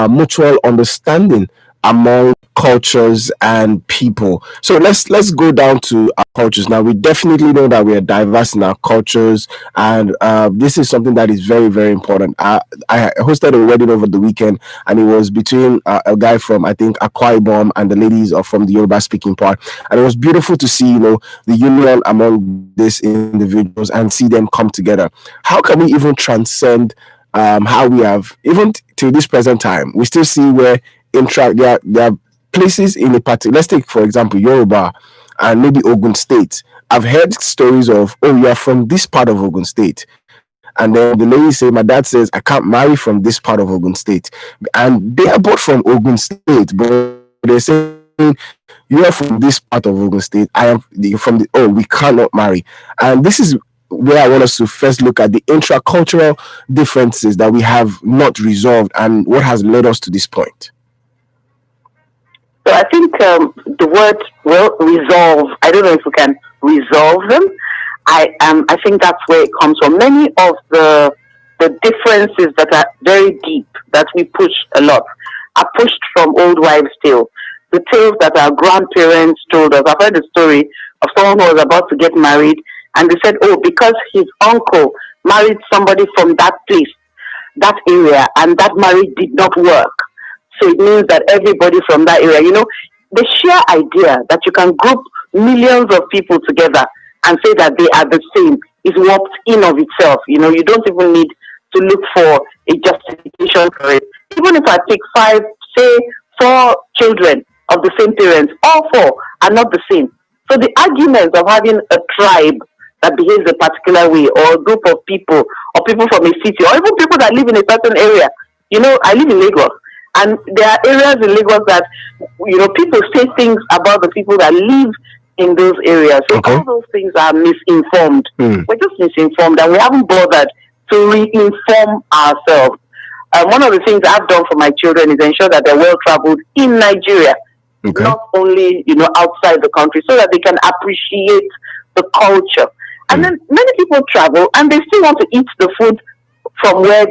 mutual understanding among cultures and people. So let's go down to our cultures now. We definitely know that we are diverse in our cultures, and this is something that is very very important. I hosted a wedding over the weekend, and it was between a guy from, I think, Akwa Ibom, and the ladies are from the Yoruba speaking part, and it was beautiful to see, the union among these individuals and see them come together. How can we even transcend how we have, even till this present time, we still see where there are places in a particular, let's take for example Yoruba and maybe Ogun State. I've heard stories of, oh, you are from this part of Ogun State, and then the lady say, my dad says I can't marry from this part of Ogun State, and they are both from Ogun State, but they're saying you are from this part of Ogun State, I am from the, oh, we cannot marry. And this is where I want us to first look at the intracultural differences that we have not resolved and what has led us to this point. So I think the word, well, resolve, I don't know if we can resolve them. I think that's where it comes from. Many of the differences that are very deep, that we push a lot, are pushed from old wives' tale. The tales that our grandparents told us. I've heard a story of someone who was about to get married, and they said, oh, because his uncle married somebody from that place, that area, and that marriage did not work. So it means that everybody from that area, the sheer idea that you can group millions of people together and say that they are the same is warped in of itself. You don't even need to look for a justification for it. Even if I take four children of the same parents, all four are not the same. So the argument of having a tribe that behaves a particular way, or a group of people, or people from a city, or even people that live in a certain area. I live in Lagos, and there are areas in Lagos that, people say things about the people that live in those areas. So all those things are misinformed. We're just misinformed, and we haven't bothered to re-inform ourselves. One of the things I've done for my children is ensure that they're well traveled in Nigeria, not only, outside the country, so that they can appreciate the culture. And then many people travel and they still want to eat the food from where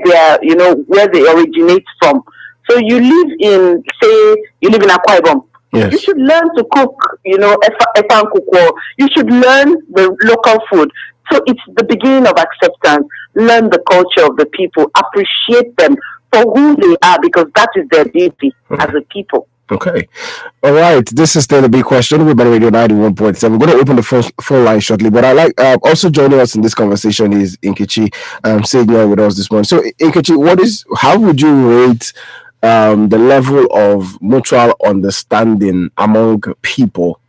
where they originate from. So you live in Akwa Ibom. Yes. You should learn to cook, efan kukwo. You should learn the local food. So it's the beginning of acceptance. Learn the culture of the people. Appreciate them for who they are, because that is their beauty as a people. Okay. All right. This is still the big question. We're Radio 91.7. We're going to open the phone line shortly, but I like also joining us in this conversation is Nkechi sitting here with us this morning. So Nkechi, how would you rate the level of mutual understanding among people?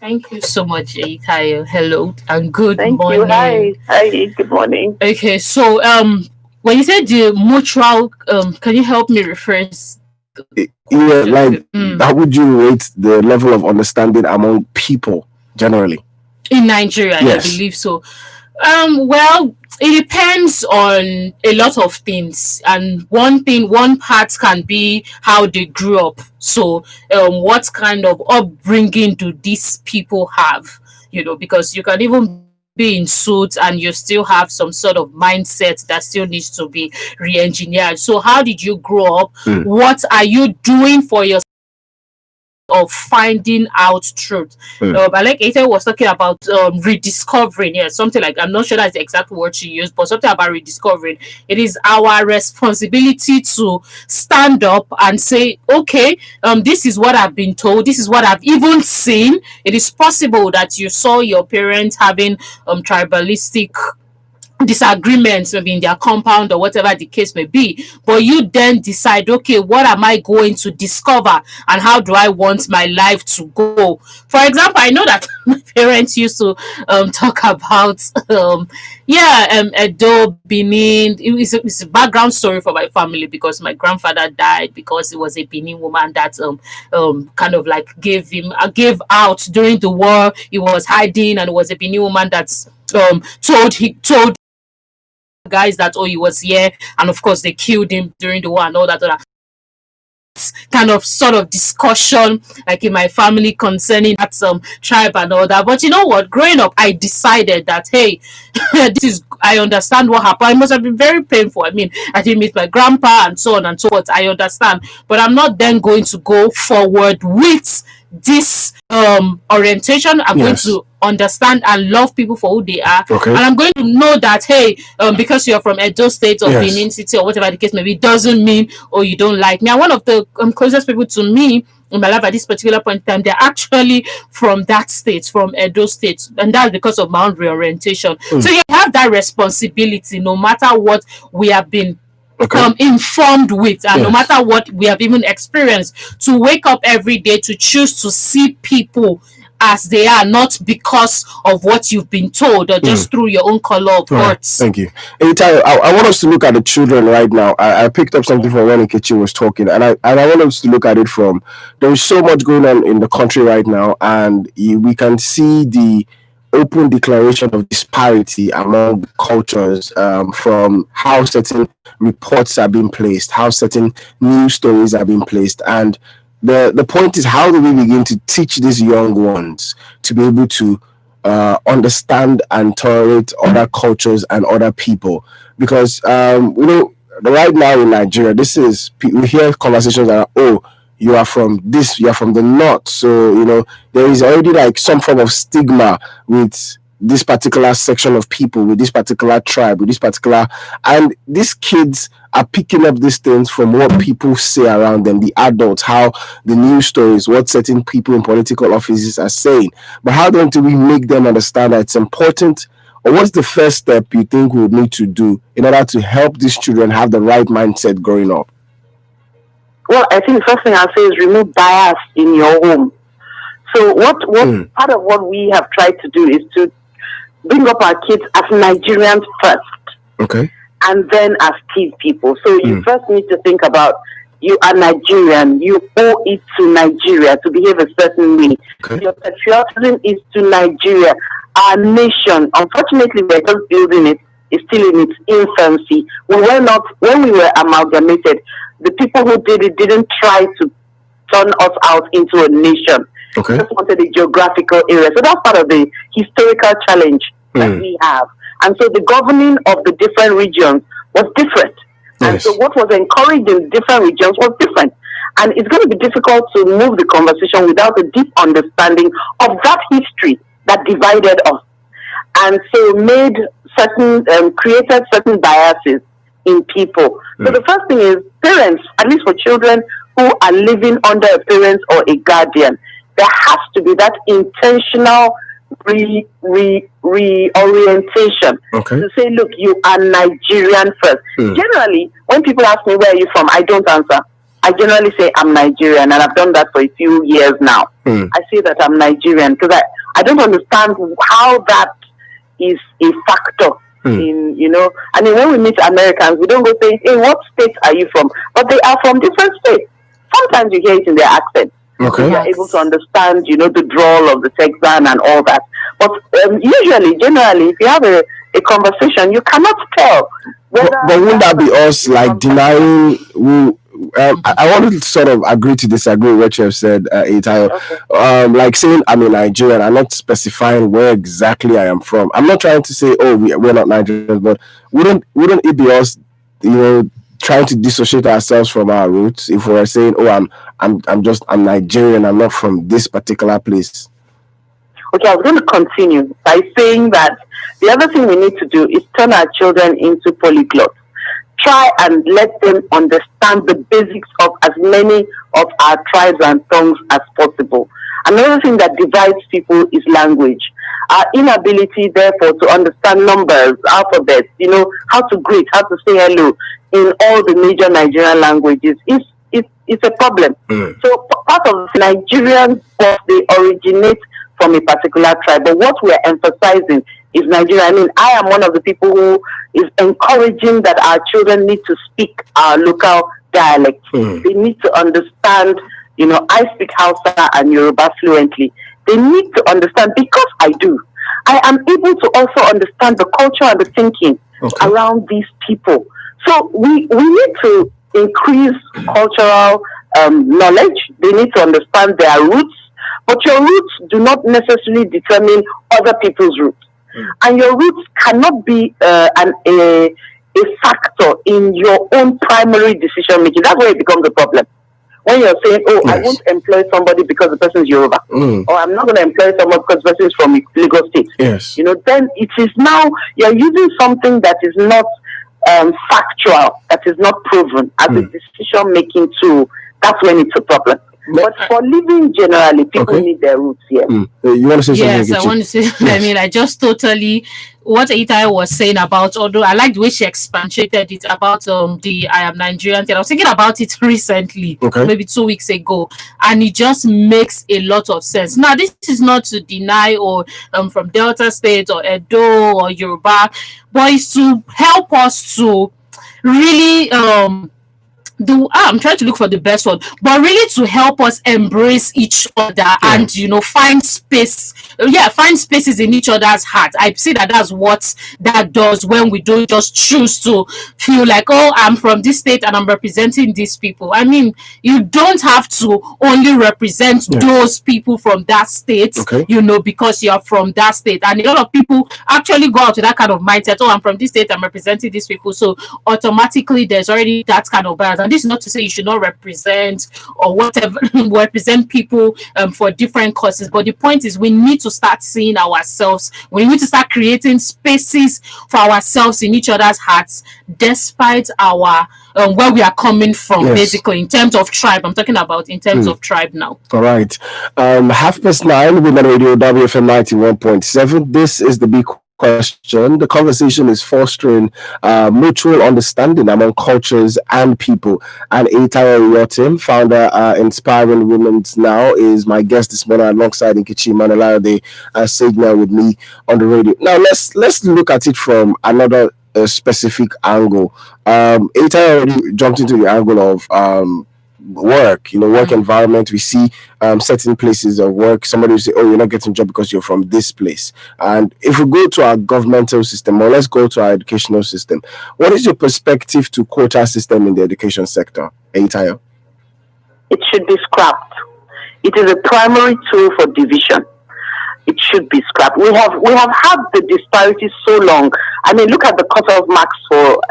Thank you so much, Ikayo. Hello and good morning. You. Hi. Good morning. Okay. So when you said the mutual, can you help me rephrase? How would you rate the level of understanding among people generally in Nigeria? Yes. I believe so. Well, it depends on a lot of things, and one part can be how they grew up. So what kind of upbringing do these people have, because you can even be in suits and you still have some sort of mindset that still needs to be re-engineered. So how did you grow up? What are you doing for yourself of finding out truth? But like Ethan was talking about rediscovering, something like, I'm not sure that's the exact word she used, but something about rediscovering. It is our responsibility to stand up and say, okay, this is what I've been told, this is what I've even seen. It is possible that you saw your parents having tribalistic disagreements, maybe in their compound or whatever the case may be, but you then decide, okay, what am I going to discover and how do I want my life to go? For example, I know that my parents used to talk about Edo, Benin. It's a background story for my family, because my grandfather died because it was a Benin woman that kind of like gave out during the war. He was hiding, and it was a Benin woman that told guys that he was here, and of course they killed him during the war and all that. kind of sort of discussion like in my family concerning that tribe and all that. But you know what? Growing up, I decided that hey, I understand what happened. It must have been very painful. I mean, I didn't meet my grandpa and so on and so forth. I understand, but I'm not then going to go forward with this orientation. I'm going to understand and love people for who they are, and I'm going to know that hey, because you're from Edo State or Benin City or whatever the case may be, doesn't mean you don't like me. And one of the closest people to me in my life at this particular point in time, they're actually from that state, from Edo State, and that's because of my own reorientation. So you have that responsibility, no matter what we have been informed with, and no matter what we have even experienced, to wake up every day to choose to see people as they are, not because of what you've been told or just through your own color of words. Thank you. Anytime, I want us to look at the children right now. I picked up something from when Nkechi was talking, and I want us to look at it from, there is so much going on in the country right now, and we can see the open declaration of disparity among cultures, from how certain reports are being placed, how certain news stories are being placed, and the point is, how do we begin to teach these young ones to be able to understand and tolerate other cultures and other people? Because right now in Nigeria, we hear conversations that are, you are from this, you are from the north, so there is already like some form of stigma with this particular section of people, with this particular tribe, with this particular, and these kids are picking up these things from what people say around them, the adults, how the news stories, what certain people in political offices are saying. But how do we make them understand that it's important? Or what's the first step you think we would need to do in order to help these children have the right mindset growing up? Well, I think the first thing I'll say is remove bias in your home. So what part of what we have tried to do is to bring up our kids as Nigerians first. Okay. And then as Tiv people. So you first need to think about, you are Nigerian. You owe it to Nigeria to behave a certain way. Okay. Your patriotism is to Nigeria. Our nation, unfortunately, we're just building it. It's still in its infancy. When we were amalgamated, the people who did it didn't try to turn us out into a nation. Okay. We just wanted a geographical area. So that's part of the historical challenge that we have. And so the governing of the different regions was different. And so what was encouraged in different regions was different. And it's going to be difficult to move the conversation without a deep understanding of that history that divided us. And so created certain biases in people. So the first thing is, parents, at least for children who are living under a parent or a guardian, there has to be that intentional reorientation to say, look, you are Nigerian first. Generally, when people ask me, where are you from? I don't answer. I generally say I'm Nigerian, and I've done that for a few years now. I say that I'm Nigerian because I don't understand how that is a factor in, I mean, when we meet Americans, we don't go say, hey, what state are you from? But they are from different states. Sometimes you hear it in their accent. Okay. You're able to understand, the drawl of the Texan and all that. But generally, if you have a conversation, you cannot tell whether... But wouldn't that be us, like, denying... I want to sort of agree to disagree with what you have said, Itayo. Like saying I'm a Nigerian, I'm not specifying where exactly I am from. I'm not trying to say, we're not Nigerians, but wouldn't it be us, trying to dissociate ourselves from our roots if we're saying, I'm Nigerian, I'm not from this particular place? Okay, I was going to continue by saying that the other thing we need to do is turn our children into polyglots. Try and let them understand the basics of as many of our tribes and tongues as possible. Another thing that divides people is language. Our inability, therefore, to understand numbers, alphabets, how to greet, how to say hello in all the major Nigerian languages is a problem. So part of Nigerians, they originate from a particular tribe, but what we are emphasizing is Nigeria. I mean, I am one of the people who is encouraging that our children need to speak our local dialect. They need to understand, I speak Hausa and Yoruba fluently. They need to understand, because I do. I am able to also understand the culture and the thinking around these people. So we need to increase cultural knowledge. They need to understand their roots. But your roots do not necessarily determine other people's roots. And your roots cannot be a factor in your own primary decision making. That's where it becomes a problem. When you're saying, oh, yes, I won't employ somebody because the person is Yoruba, or I'm not going to employ someone because the person is from Lagos State. Yes. Then it is now you're using something that is not factual, that is not proven as a decision making tool. That's when it's a problem. But for living generally, people need their roots here. You want to say something? Yes, I want to say, yes. I mean, I just totally, what Itai was saying about, although I like the way she expanded it about the I Am Nigerian thing. I was thinking about it recently, maybe 2 weeks ago, and it just makes a lot of sense. Now, this is not to deny or from Delta State or Edo or Yoruba, but it's to help us to really I'm trying to look for the best one, but really to help us embrace each other and find spaces in each other's heart. I see that's what that does when we don't just choose to feel like, oh, I'm from this state and I'm representing these people. I mean, you don't have to only represent those people from that state, because you're from that state. And a lot of people actually go out with that kind of mindset. Oh, I'm from this state, I'm representing these people. So automatically there's already that kind of bias. And this is not to say you should not represent or whatever, represent people for different causes. But the point is we need to start seeing ourselves. We need to start creating spaces for ourselves in each other's hearts, despite our where we are coming from, basically, in terms of tribe. I'm talking about in terms of tribe now. All right. 9:30, Women Radio, WFM 91.7. This is the big question. The conversation is fostering mutual understanding among cultures and people. And Eitayo Iyotim, founder Inspiring Women's Now, is my guest this morning alongside Nkechi Manolade Signal with me on the radio. Now let's look at it from another specific angle. Eitayo already jumped into the angle of work, work environment. We see certain places of work, somebody will say, oh, you're not getting a job because you're from this place. And if we go to our governmental system, or let's go to our educational system, what is your perspective to quota system in the education sector, Eitayo? It should be scrapped. It is a primary tool for division. It should be scrapped. We have had the disparities so long. I mean, look at the cutoff marks for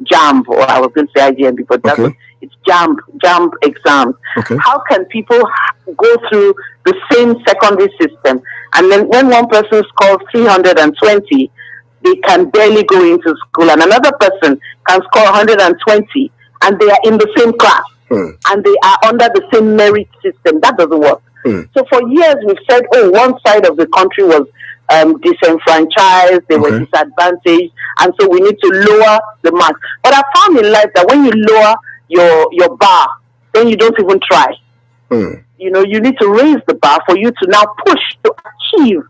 JAMB, or I was going to say IGMB, but it's JAMB exams. How can people go through the same secondary system, and then when one person scores 320, they can barely go into school, and another person can score 120, and they are in the same class, and they are under the same merit system? That doesn't work. So for years we've said, oh, one side of the country was disenfranchised, they were disadvantaged, and so we need to lower the marks. But I found in life that when you lower your bar, then you don't even try. You need to raise the bar for you to now push to achieve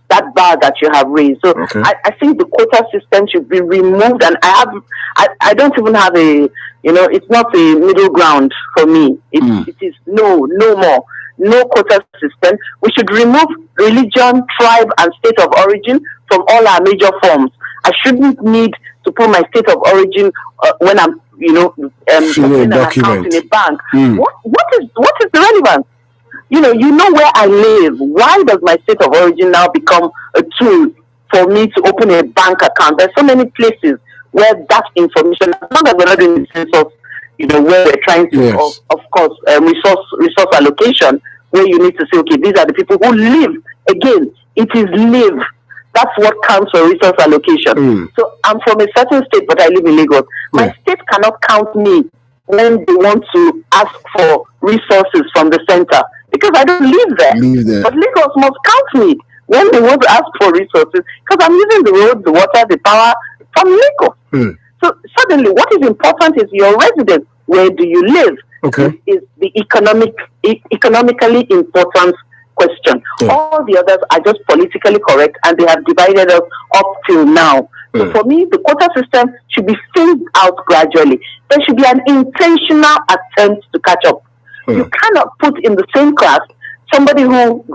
that bar that you have raised. So I think the quota system should be removed, and I don't even have it's not a middle ground for me. It is no more. No quota system. We should remove religion, tribe, and state of origin from all our major forms. I shouldn't need to put my state of origin when I'm, opening an account in a bank. What is the relevance? You know where I live. Why does my state of origin now become a tool for me to open a bank account? There's so many places where that information, as long as we're not doing the census, where we're trying to, of course, resource allocation, where you need to say, okay, these are the people who live. Again, it is live. That's what counts for resource allocation. So I'm from a certain state, but I live in Lagos. My state cannot count me when they want to ask for resources from the center, because I don't live there. But Lagos must count me when they want to ask for resources, because I'm using the road, the water, the power from Lagos. So suddenly, what is important is your residence. Where do you live? This is the economically important question. All the others are just politically correct, and they have divided us up till now. So for me, the quota system should be phased out gradually. There should be an intentional attempt to catch up. You cannot put in the same class somebody who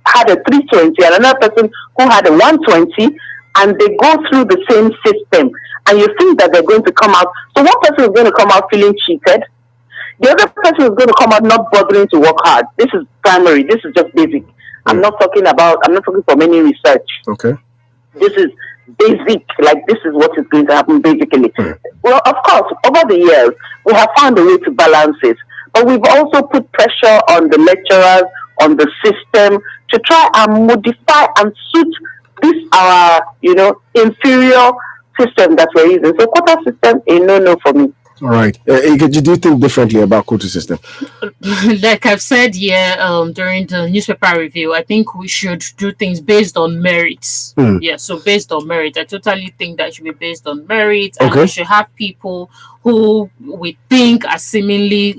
had a 320 and another person who had a 120, and they go through the same system, and you think that they're going to come out. So one person is going to come out feeling cheated. The other person is going to come out not bothering to work hard. This is primary. This is just basic. I'm not talking from any research. Okay. This is basic. Like, this is what is going to happen basically. Well, of course, over the years, we have found a way to balance it. But we've also put pressure on the lecturers, on the system, to try and modify and suit this our, inferior system that we're using. So quota system, a no for me. All right. Do you think differently about quota system? Like I've said during the newspaper review, I think we should do things based on merits. Yeah, so based on merit. I totally think that should be based on merit. And we should have people who we think are seemingly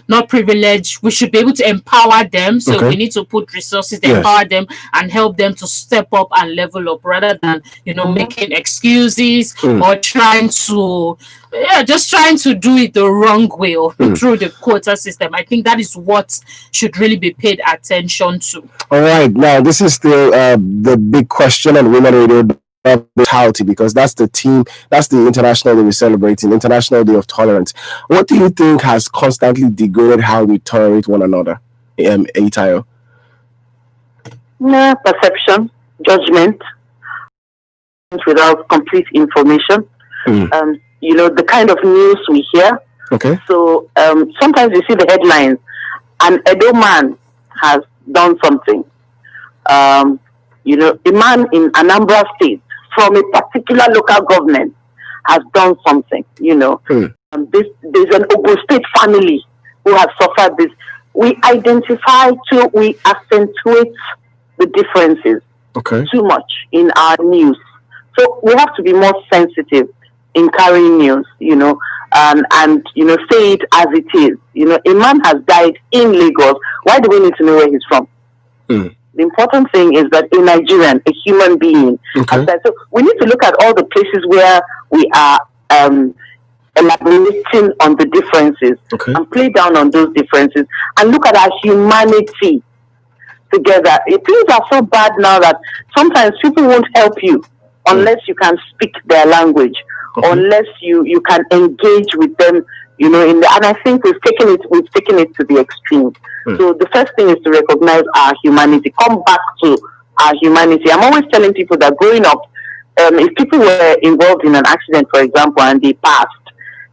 not privileged. We should be able to empower them. So we need to put resources to empower them and help them to step up and level up, rather than making excuses or trying to do it the wrong way or through the quota system. I think that is what should really be paid attention to. All right, now this is still the big question on Women Radio, mentality, because that's the International Day we're celebrating, International Day of Tolerance. What do you think has constantly degraded how we tolerate one another, Eyitayo? Perception, judgment, without complete information. The kind of news we hear. Okay. So sometimes you see the headlines, an Edo man has done something. A man in Anambra State from a particular local government has done something. There's an Ogun State family who has suffered this. We identify we accentuate the differences too much in our news. So we have to be more sensitive in carrying news, and say it as it is. A man has died in Lagos. Why do we need to know where he's from? The important thing is that a Nigerian, a human being, has died. So we need to look at all the places where we are elaborating on the differences and play down on those differences and look at our humanity together. Things are so bad now that sometimes people won't help you unless you can speak their language. Unless you can engage with them, and I think we've taken it to the extreme. So the first thing is to recognize our humanity, come back to our humanity. I'm always telling people that growing up, if people were involved in an accident, for example, and they passed,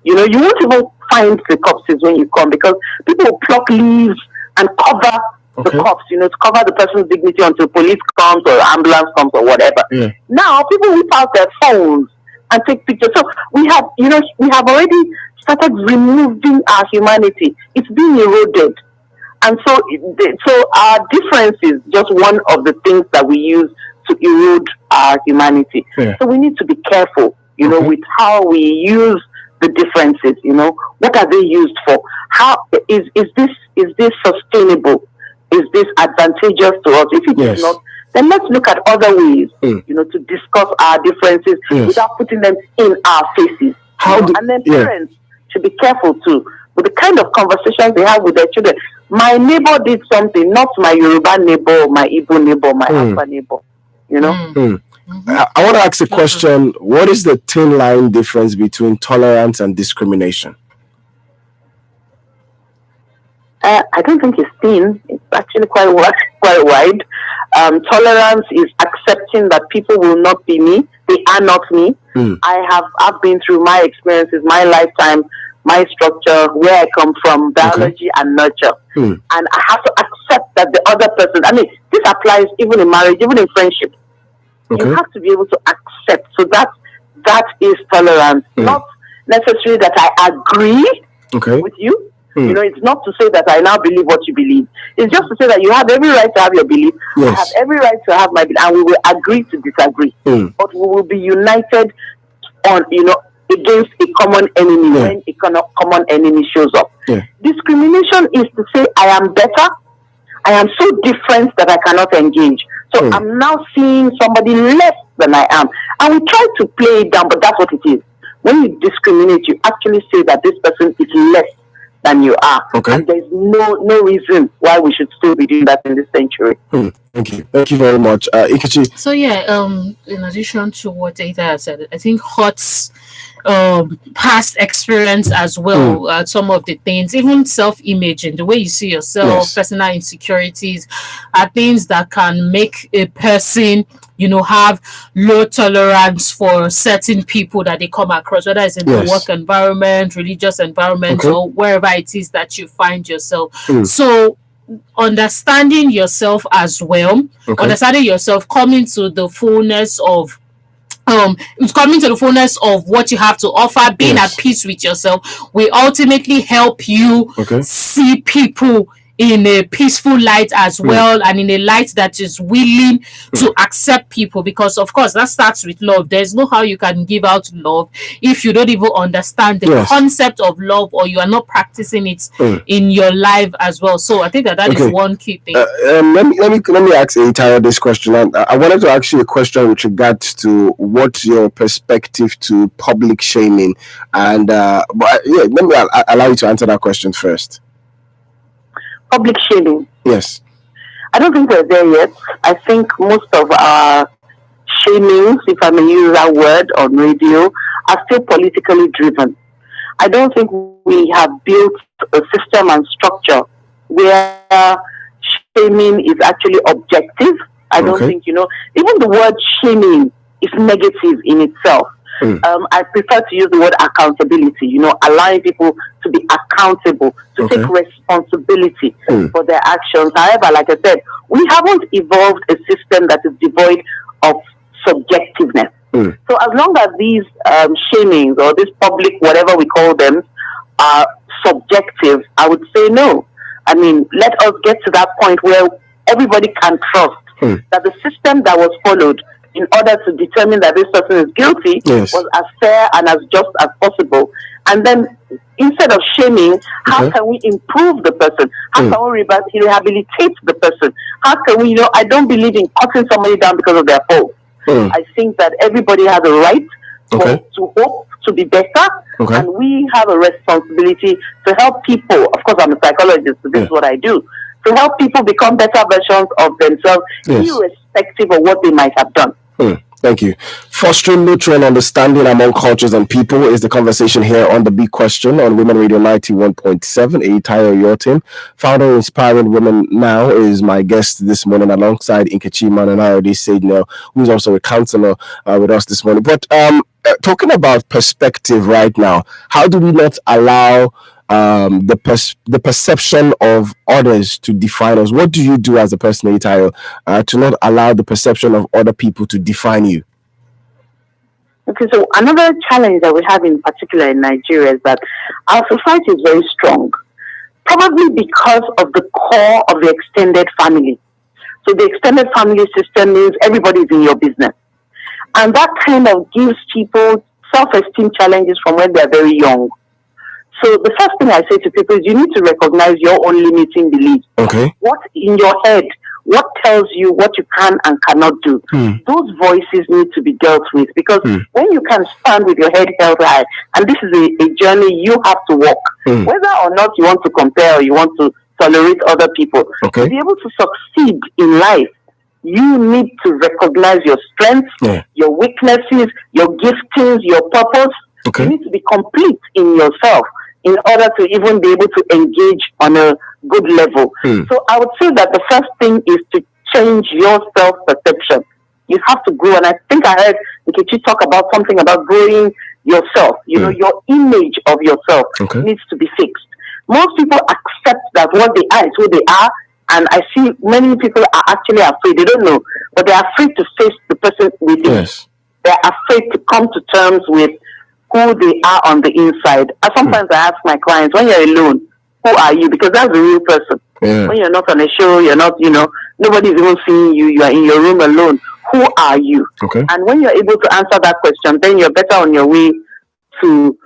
you won't even find the corpses when you come, because people will pluck leaves and cover the corpse, to cover the person's dignity until police comes or ambulance comes or whatever. Now people whip out their phones and take pictures. So we have already started removing our humanity. It's being eroded. And so our difference is just one of the things that we use to erode our humanity. So we need to be careful, with how we use the differences. What are they used for? How is this sustainable? Is this advantageous to us? If it is not, then let's look at other ways, to discuss our differences without putting them in our faces. And then parents should be careful too with the kind of conversations they have with their children. My neighbor did something, not my Yoruba neighbor, my Igbo neighbor, my Afro neighbor. I want to ask a question. What is the thin line difference between tolerance and discrimination? I don't think it's thin. It's actually quite wide. Tolerance is accepting that people will not be me. They are not me. I've been through my experiences, my lifetime, my structure, where I come from, biology and nurture. And I have to accept that the other person, this applies even in marriage, even in friendship. You have to be able to accept. So that is tolerance. Not necessarily that I agree with you. It's not to say that I now believe what you believe. It's just to say that you have every right to have your belief. I have every right to have my belief, and we will agree to disagree. But we will be united on, against a common enemy when a common enemy shows up. Discrimination is to say I am better. I am so different that I cannot engage. So I'm now seeing somebody less than I am. And we try to play it down, but that's what it is. When you discriminate, you actually say that this person is less than you are. And there's no reason why we should still be doing that in this century. Thank you very much, Ikechi. So in addition to what Eyitayo said, I think past experience as well. Some of the things, even self-imaging, the way you see yourself, Yes. personal insecurities, are things that can make a person, have low tolerance for certain people that they come across, whether it's in the Yes. work environment, religious environment, Okay. or wherever it is that you find yourself. Mm. So understanding yourself as well, Okay. understanding yourself, coming to the fullness of what you have to offer, being Yes. at peace with yourself, will ultimately help you Okay. see people in a peaceful light as well, and in a light that is willing to accept people, because of course that starts with love. There's no how you can give out love if you don't even understand the Yes. concept of love, or you are not practicing it in your life as well. So I think that is Okay. one key thing. Let me ask Tara this question. I wanted to ask you a question with regards to what's your perspective to public shaming, and but yeah, let me allow you to answer that question first. Public shaming. Yes. I don't think we're there yet. I think most of our shamings, if I may use that word on radio, are still politically driven. I don't think we have built a system and structure where shaming is actually objective. I don't think, even the word shaming is negative in itself. I prefer to use the word accountability, allowing people to be accountable, to take responsibility for their actions. However, like I said, we haven't evolved a system that is devoid of subjectiveness. So as long as these shamings or this public, whatever we call them, are subjective, I would say no. I mean, let us get to that point where everybody can trust that the system that was followed in order to determine that this person is guilty was as fair and as just as possible. And then instead of shaming, how can we improve the person? How can we rehabilitate the person? How can we, I don't believe in cutting somebody down because of their fault. I think that everybody has a right to hope to be better, and we have a responsibility to help people. Of course, I'm a psychologist, so this is what I do. To help people become better versions of themselves, irrespective of what they might have done. Thank you. Fostering mutual understanding among cultures and people is the conversation here on The Big Question on Women Radio 91.7. Eyitayo Oyotim, founder of Inspiring Women Now, is my guest this morning, alongside Nkechi Mananayode Saidnel, who is also a counselor with us this morning. But talking about perspective right now, how do we not allow the perception of others to define us? What do you do as a person, Eyitayo, to not allow the perception of other people to define you? Okay, so another challenge that we have in particular in Nigeria is that our society is very strong, probably because of the core of the extended family. So the extended family system means everybody's in your business. And that kind of gives people self-esteem challenges from when they're very young. So the first thing I say to people is you need to recognize your own limiting beliefs. What in your head, what tells you what you can and cannot do. Those voices need to be dealt with, because when you can stand with your head held high, and this is a journey you have to walk, whether or not you want to compare or you want to tolerate other people, to be able to succeed in life, you need to recognize your strengths, your weaknesses, your giftings, your purpose. You need to be complete in yourself in order to even be able to engage on a good level. So I would say that the first thing is to change your self-perception. You have to grow, and I think I heard Nkechi talk about something about growing yourself. Your image of yourself needs to be fixed. Most people accept that what they are is who they are, and I see many people are actually afraid. They don't know, but they're afraid to face the person within. They're afraid to come to terms with who they are on the inside. And sometimes I ask my clients, when you're alone, who are you? Because that's the real person. When you're not on a show, you're not, nobody's even seeing you. You are in your room alone. Who are you? And when you're able to answer that question, then you're better on your way to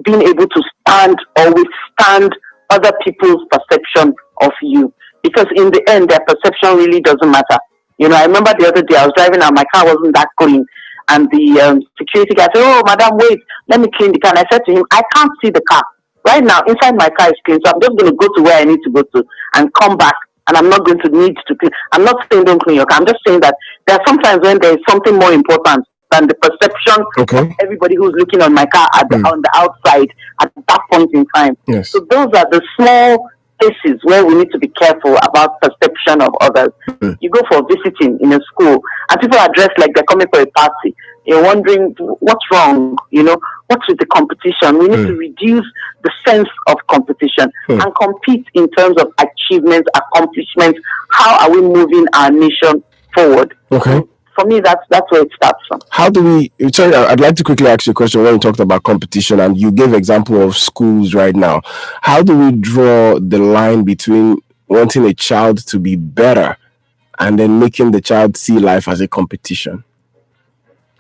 being able to stand or withstand other people's perception of you. Because in the end, their perception really doesn't matter. I remember the other day I was driving and my car wasn't that clean. And the security guy said, "Oh, madam, wait, let me clean the car." And I said to him, "I can't see the car. Right now, inside my car is clean, so I'm just going to go to where I need to go to and come back. And I'm not going to need to clean." I'm not saying don't clean your car. I'm just saying that there are sometimes when there is something more important than the perception of everybody who's looking on my car on the outside at that point in time. Yes. So those are the small places where we need to be careful about perception of others. You go for visiting in a school and people are dressed like they're coming for a party. You're wondering what's wrong, what's with the competition. We need to reduce the sense of competition and compete in terms of achievements, accomplishments. How are we moving our nation forward? Okay. For me, that's where it starts from. How do we? Sorry, I'd like to quickly ask you a question. When you talked about competition, and you gave example of schools right now, how do we draw the line between wanting a child to be better and then making the child see life as a competition?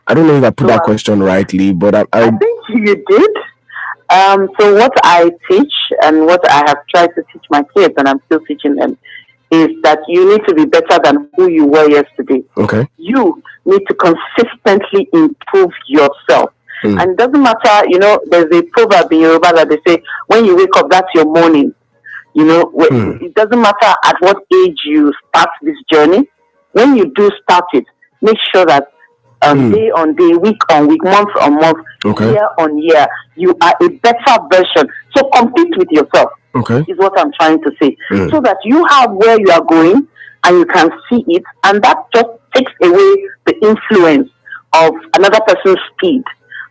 I don't know if I put that question rightly, but I think you did. So what I teach and what I have tried to teach my kids, and I'm still teaching them, is that you need to be better than who you were yesterday. Okay. You need to consistently improve yourself. And it doesn't matter, there's a proverb in Yoruba that they say, when you wake up, that's your morning. It doesn't matter at what age you start this journey. When you do start it, make sure that day on day, week on week, month on month, year on year, you are a better version. So compete with yourself. Is what I'm trying to say. So that you have where you are going and you can see it, and that just takes away the influence of another person's speed.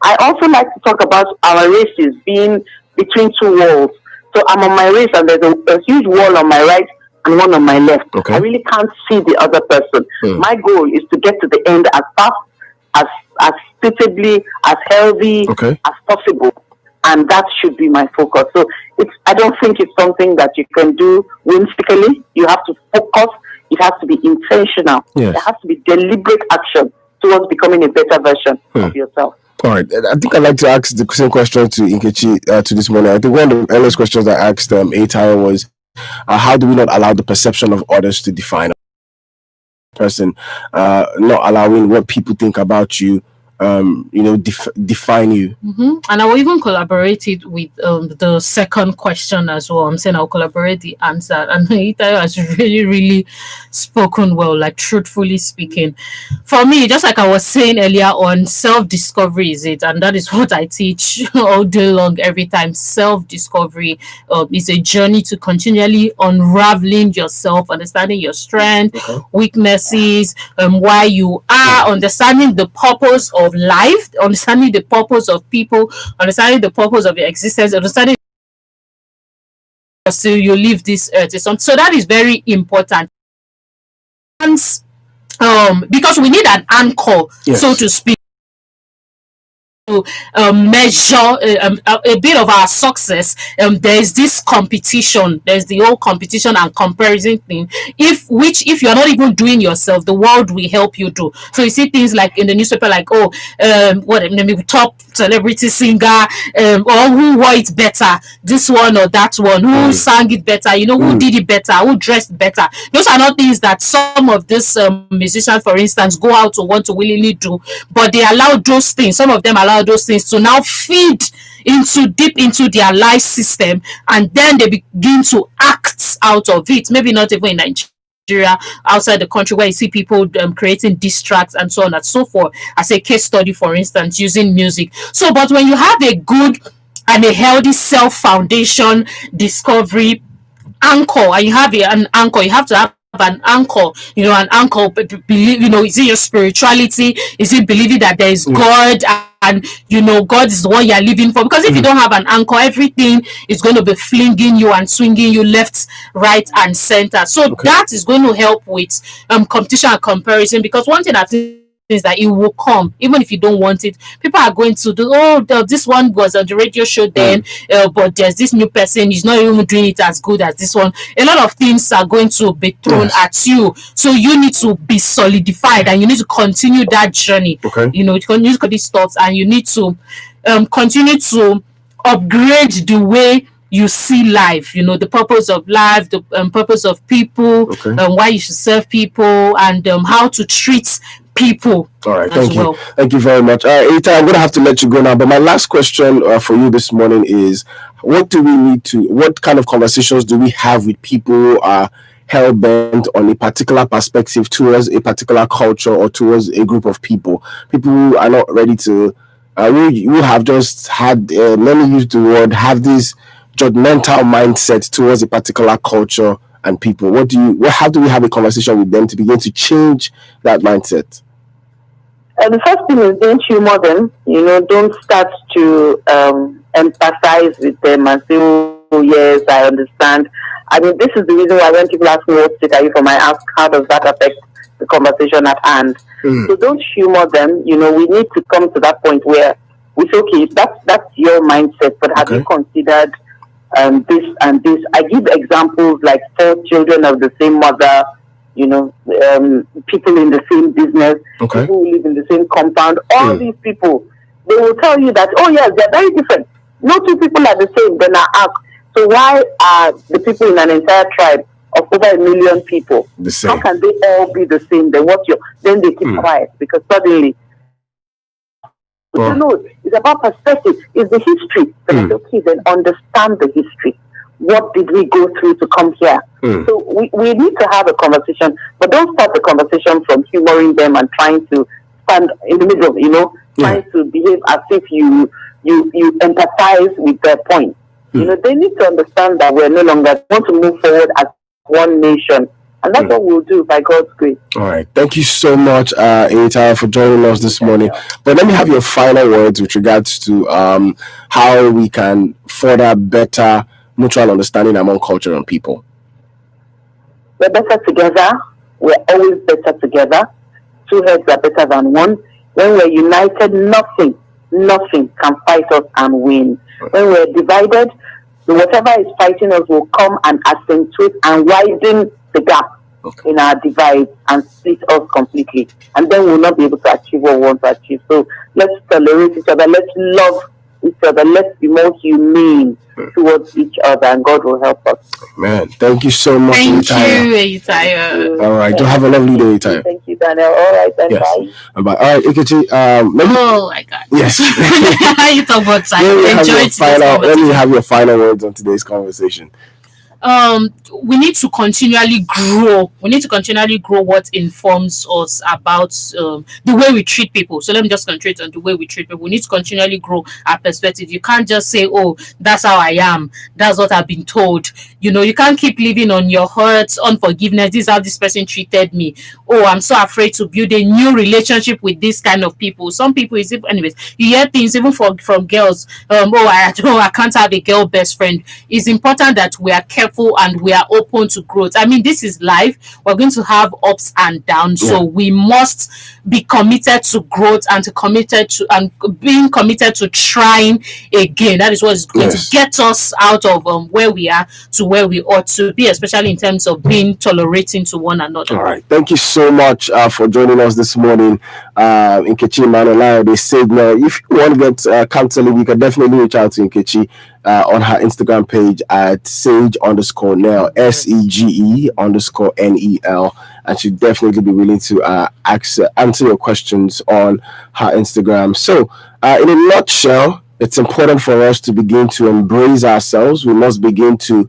I also like to talk about our races being between two walls. So I'm on my race and there's a huge wall on my right and one on my left. I really can't see the other person. My goal is to get to the end as fast, as suitably, as healthy as possible. And that should be my focus. So I don't think it's something that you can do whimsically. You have to focus. It has to be intentional. There has to be deliberate action towards becoming a better version of yourself. All right. I think I'd like to ask the same question to Nkechi to this morning. I think one of the earliest questions I asked Atai was, how do we not allow the perception of others to define a person, not allowing what people think about you define you. And I will even collaborate it with the second question as well. I'm saying I'll collaborate the answer. And Itayo has really, really spoken well, like truthfully speaking. For me, just like I was saying earlier on, self-discovery is it. And that is what I teach all day long, every time. Self-discovery is a journey to continually unraveling yourself, understanding your strength, weaknesses, why you are, understanding the purpose of life, understanding the purpose of people, understanding the purpose of your existence, understanding so you leave this earth. So that is very important. And, because we need an anchor, so to speak, to measure a bit of our success. There's this competition, there's the whole competition and comparison thing, if you're not even doing yourself, the world will help you do. So you see things like in the newspaper, like top celebrity singer, or who wore it better, this one or that one, who sang it better, who did it better, who dressed better. Those are not things that some of these musicians, for instance, go out to want to willingly do, but they allow those things, some of them allow those things to now feed deep into their life system, and then they begin to act out of it. Maybe not even in Nigeria, outside the country, where you see people creating diss tracks and so on and so forth, as a case study, for instance, using music. So, but when you have a good and a healthy self foundation, discovery, anchor, and you have an anchor, you have to have an anchor, an anchor, believe, is it your spirituality? Is it believing that there is God, and God is the one you're living for? Because if you don't have an anchor, everything is going to be flinging you and swinging you left, right, and center. So that is going to help with competition and comparison, because one thing I think is that it will come even if you don't want it. People are going to do, this one was on the radio show then, but there's this new person, he's not even doing it as good as this one. A lot of things are going to be thrown at you, so you need to be solidified and you need to continue that journey. You need to cut these thoughts, and you need to continue to upgrade the way you see life, the purpose of life, the purpose of people, why you should serve people, and how to treat people. All right, thank you. Thank you very much. Ita, I'm going to have to let you go now, but my last question for you this morning is, what kind of conversations do we have with people who are hell bent on a particular perspective towards a particular culture or towards a group of people. People who are not ready to, who have just had, let me use the word, have this judgmental mindset towards a particular culture and people. How do we have a conversation with them to begin to change that mindset? The first thing is don't humor them. Don't start to empathize with them and say, "Oh yes, I understand." I mean, this is the reason why when people ask me what state are you from, I ask, how does that affect the conversation at hand? So don't humor them. We need to come to that point where we say, okay, that's your mindset, but have you considered this and this? I give examples like 4 children of the same mother, people in the same business, people who live in the same compound. All these people, they will tell you that, oh yes, they're very different. No 2 people are the same. Then I ask, so why are the people in an entire tribe of over 1 million people, the same? How can they all be the same? Then they keep quiet because suddenly, it's about perspective. It's the history. Okay, then understand the history. What did we go through to come here? So we need to have a conversation, but don't start the conversation from humoring them and trying to stand in the middle, trying to behave as if you empathize with their point. They need to understand that we're no longer want to move forward as one nation. And that's what we'll do by God's grace. All right. Thank you so much, Eyitayo, for joining us this morning. But let me have your final words with regards to how we can further better mutual understanding among culture and people. We're better together. We're always better together. 2 heads are better than one. When we're united, nothing can fight us and win. When we're divided, whatever is fighting us will come and accentuate and widen the gap in our divide and split us completely. And then we'll not be able to achieve what we want to achieve. So let's tolerate each other. Let's love each other. Let's be more humane towards each other, and God will help us. Man, thank you so much. Thank you, Eyitayo. All right, do have a lovely day, Eyitayo. Thank you, Daniel. All right, then bye. All right, Nkechi. Oh my God. Yes. You talk about time. Let me have your final words on today's conversation. We need to continually grow. We need to continually grow what informs us about the way we treat people. So let me just concentrate on the way we treat people. We need to continually grow our perspective. You can't just say, oh, that's how I am. That's what I've been told. You can't keep living on your hurts, unforgiveness. This is how this person treated me. Oh, I'm so afraid to build a new relationship with this kind of people. Some people, anyways, you hear things even from girls. I can't have a girl best friend. It's important that we are careful and we are open to growth. I mean, this is life. We're going to have ups and downs. So we must be committed to growth and being committed to trying again. That is what is going to get us out of where we are to where we ought to be, especially in terms of being tolerating to one another. All right. Thank you so much for joining us this morning. Nkechi Emmanuel, they said, if you want to get counseling, you can definitely reach out to Nkechi on her Instagram page at Sage_Nel, SEGE_NEL, and she'll definitely be willing to answer your questions on her Instagram. So, in a nutshell, it's important for us to begin to embrace ourselves. We must begin to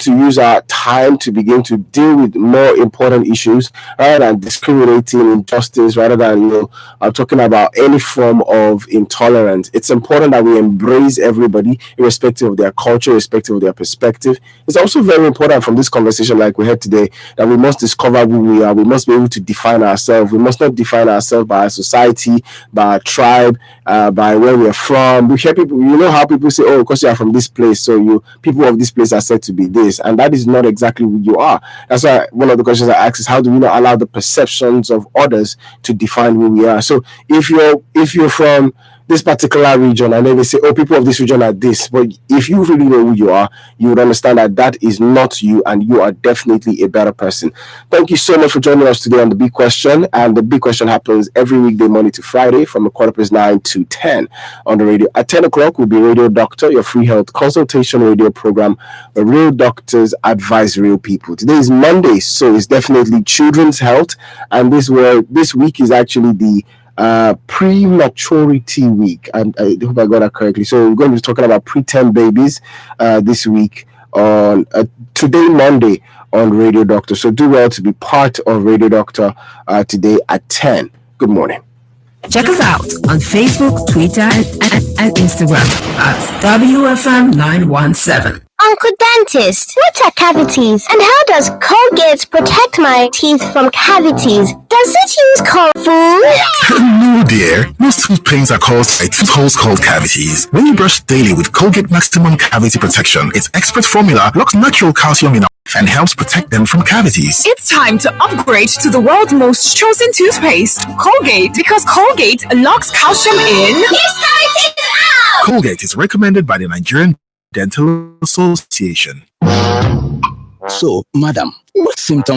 use our time to begin to deal with more important issues rather than discriminating, injustice, rather than talking about any form of intolerance. It's important that we embrace everybody irrespective of their culture, irrespective of their perspective. It's also very important from this conversation like we had today that we must discover who we are. We must be able to define ourselves. We must not define ourselves by our society, by our tribe, by where we're from. We hear people, how people say, oh, because you are from this place, so people of this place are said to be this, and that is not exactly who you are. That's why one of the questions I ask is, how do we not allow the perceptions of others to define who we are? So if you're from this particular region and then they say, oh, people of this region are this, but if you really know who you are, you would understand that is not you, and you are definitely a better person. Thank you so much for joining us today on The Big Question. And The Big Question happens every weekday, Monday to Friday, from 9:15 to 10 on the radio. At 10 o'clock will be Radio Doctor, your free health consultation radio program where real doctors advise real people. Today is Monday, so it's definitely Children's Health, and this week is actually the prematurity week, and I hope I got that correctly. So we're going to be talking about preterm babies this week on today, Monday, on Radio Doctor. So do well to be part of Radio Doctor today at 10. Good morning. Check us out on Facebook, Twitter, and Instagram at WFM 917. Uncle Dentist, what are cavities? And how does Colgate protect my teeth from cavities? Does it use cold food? No, dear. Most tooth pains are caused by tooth holes called cavities. When you brush daily with Colgate Maximum Cavity Protection, its expert formula locks natural calcium in and helps protect them from cavities. It's time to upgrade to the world's most chosen toothpaste, Colgate, because Colgate locks calcium in. Colgate is recommended by the Nigerian Dental Association. So, madam, what symptoms